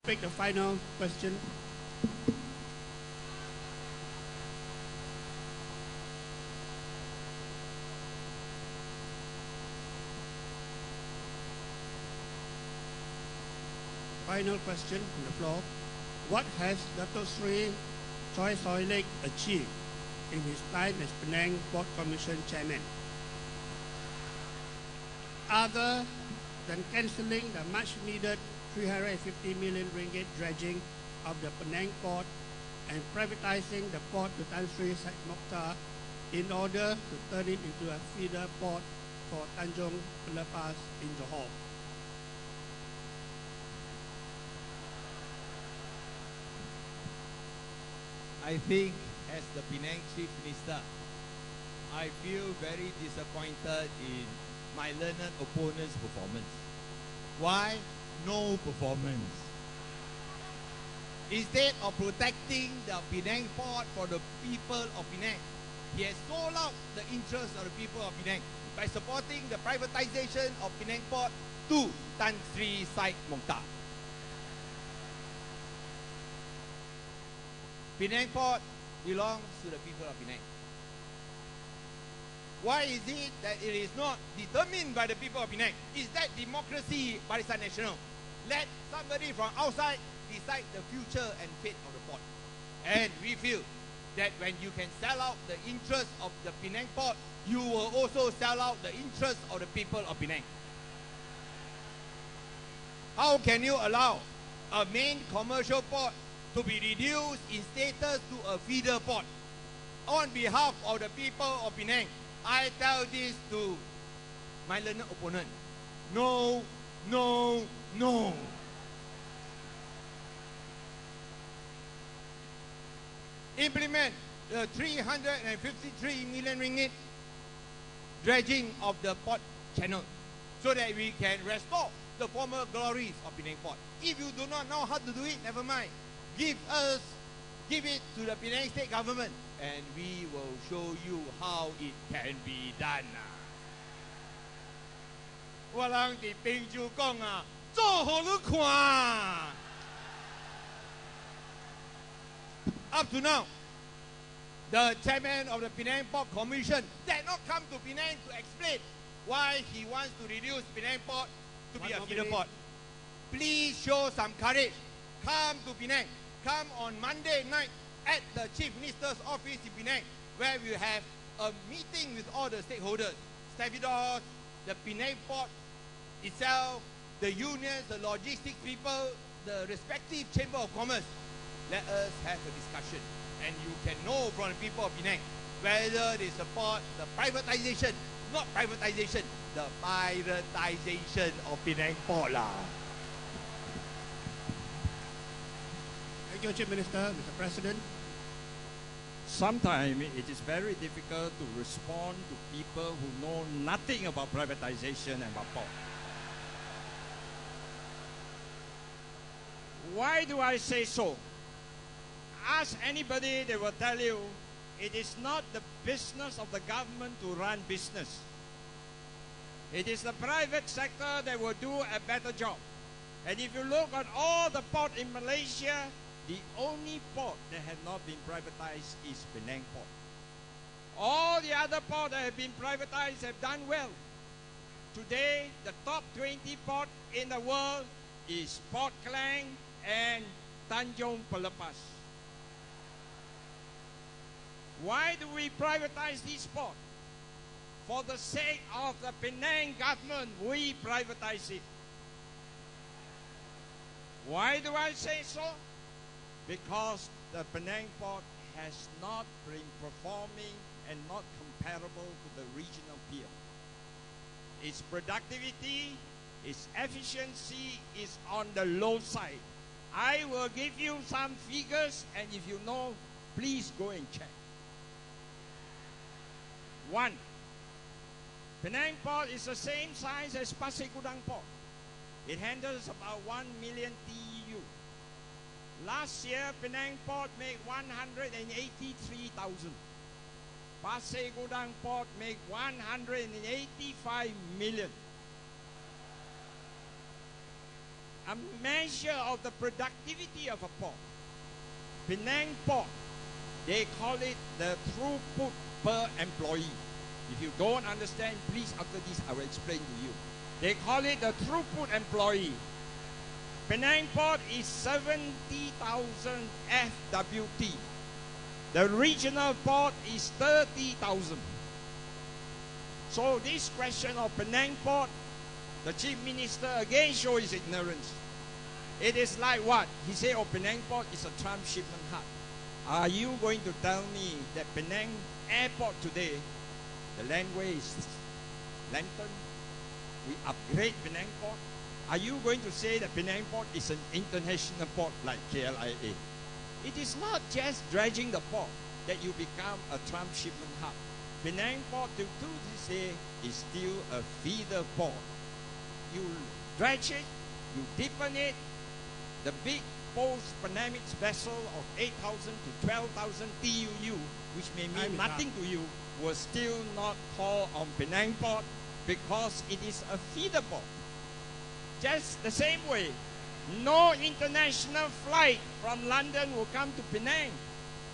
Pick the final question. Final question on the floor. What has Dato Sri Chua Soi Lek achieved in his time as Penang Port Commission Chairman, other than cancelling the much-needed 350 million ringgit dredging of the Penang port and privatizing the port to Tan Sri Syed Mokhtar in order to turn it into a feeder port for Tanjung Pelepas in Johor? I think as the Penang Chief Minister, I feel very disappointed in my learned opponent's performance. Why? No performance. Instead of protecting the Penang port for the people of Penang, he has sold out the interests of the people of Penang by supporting the privatization of Penang port to Tan Sri Syed Mokhtar. Penang port belongs to the people of Penang. Why is it that it is not determined by the people of Penang? Is that democracy, Barisan Nasional? Let somebody from outside decide the future and fate of the port. And we feel that when you can sell out the interests of the Penang port, you will also sell out the interests of the people of Penang. How can you allow a main commercial port to be reduced in status to a feeder port? On behalf of the people of Penang, I tell this to my learned opponent. No, no, no. Implement the 353 million ringgit dredging of the port channel so that we can restore the former glories of Penang port. If you do not know how to do it, never mind. Give it to the Penang state government and we will show you how it can be done. 我人伫平洲讲啊，做互你看。Up to now, the chairman of the Penang Port Commission did not come to Penang to explain why he wants to reduce Penang Port to be a feeder port. Please show some courage. Come to Penang. Come on Monday night at the Chief Minister's office in Penang, where we have a meeting with all the stakeholders, stevedores, the Penang port itself, the unions, the logistics people, the respective Chamber of Commerce. Let us have a discussion, and you can know from the people of Penang whether they support the privatization, not privatization, the piratisation of Penang port lah. Thank you, Chief Minister. Mr. President. Sometimes it is very difficult to respond to people who know nothing about privatization and about port. Why do I say so? Ask anybody, they will tell you it is not the business of the government to run business. It is the private sector that will do a better job. And if you look at all the port in Malaysia, the only port that has not been privatized is Penang port. All the other ports that have been privatized have done well. Today, the top 20 port in the world is Port Klang and Tanjung Pelepas. Why do we privatize this port? For the sake of the Penang government, we privatize it. Why do I say so? Because the Penang port has not been performing and not comparable to the regional peer. Its productivity, its efficiency is on the low side. I will give you some figures, and if you know, please go and check. 1. Penang port is the same size as Pasir Gudang port. It handles about 1 million TEU. Last year, Penang port made 183,000. Pasir Gudang port made 185 million. a measure of the productivity of a port. Penang Port, they call it the throughput per employee. If you don't understand, please after this I will explain to you. They call it the throughput employee. Penang Port is 70,000 FWT. The regional port is 30,000. So this question of Penang Port, the Chief Minister again shows his ignorance. It is like what? He said, oh, Penang Port is a transshipment hub. Are you going to tell me that Penang Airport today, the landway is lengthened? We upgrade Penang Port? Are you going to say that Penang Port is an international port like KLIA? It is not just dredging the port that you become a transshipment hub. Penang Port to this day is still a feeder port. You dredge it, you deepen it, the big post-Panamax vessel of 8,000 to 12,000 TEU, which may mean nothing to you, will still not call on Penang Port because it is a feeder port. Just the same way, no international flight from London will come to Penang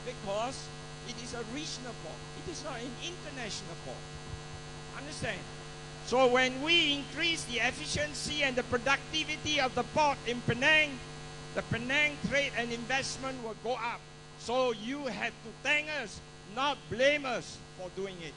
because it is a regional port. It is not an international port. Understand? So when we increase the efficiency and the productivity of the port in Penang, the Penang trade and investment will go up. So you have to thank us, not blame us for doing it.